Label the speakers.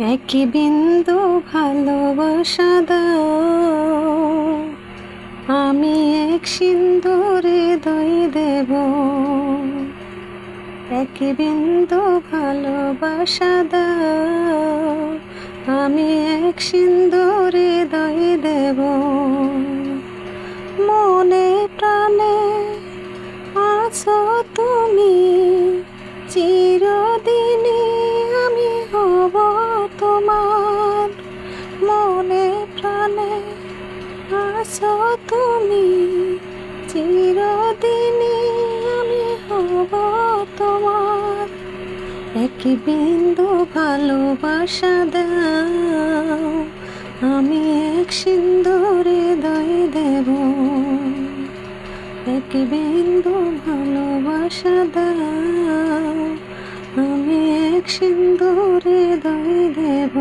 Speaker 1: এক বিন্দু ভালোবাসা দাও, আমি এক সিন্দুরে দই দেব। এক বিন্দু ভালোবাসা দাও, আমি এক সিন্দুরে দই দেব। মনে প্রাণে আছো তুমি, চিরদিনই আমি হব তোমার। মনে প্রাণে আছো তুমি, চিরদিনই আমি হব তোমার। এক বিন্দু ভালোবাসা দাও, আমি এক সিন্দুরে দই দেব। এক বিন্দু ভালোবাসা দাও, আমি এক সিন্দুরে দই দেব।